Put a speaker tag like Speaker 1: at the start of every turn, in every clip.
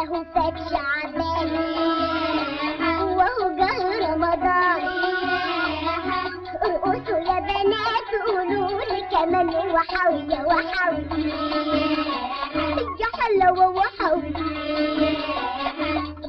Speaker 1: اهو فات شعبان وهو جه رمضان. ارقصوا يا بنات قولولي كمان وحاوي يا وحاوي يا حلاوة وحاوي.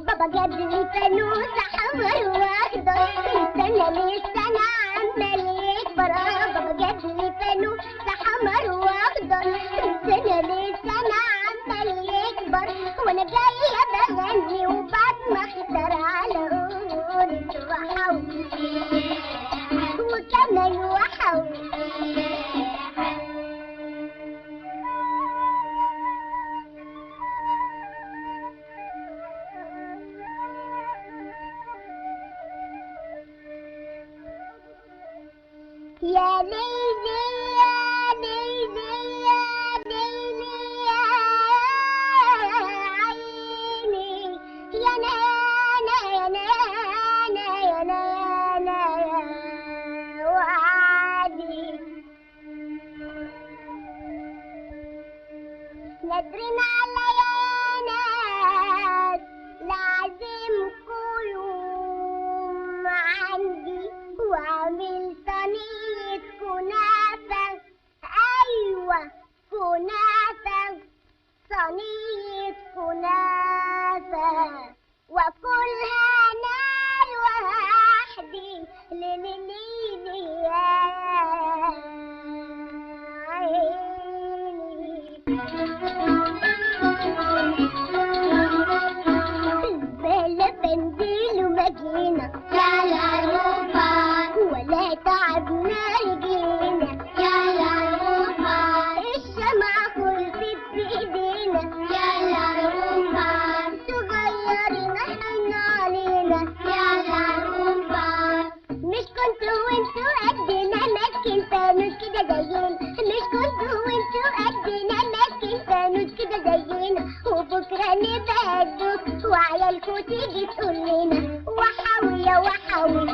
Speaker 1: بابا جاب لي فانوس احمر واخضر من سنة للسنة عمال يكبر. بابا جاب لي فانوس احمر واخضر من سنة للسنة عمال يكبر. وانا جاية بغني وبعد ما اختار على قولة وحاوي وكمان وحاوي. يا ليلي يا ليلي يا ليلي يا عيني يا نانا يا نانا يا نانا يا وعدي. نادرين على يا ناس لازمكوا يوم عندي واعمل صينية كنافة. أيوة كنافة صينية كنافة وأكلها أنا لوحدي. ليلي يا عيني الزبالة بنزل ومجينا يا العروبة ولا تعبنا رجلينا يا العروبة. الشمعة خلصت في ايدينا يا العروبة. صغيرين احنا علينا يا العروبة. مش كنتوا وانتوا قدنا ماسكين فانوس كده زينا. مش كنتوا وانتوا قدنا ماسكين فانوس كده زينا. وبكرة نبهدوك وعيالكوا تيجي تقول لنا وحاوي يا وحاوي.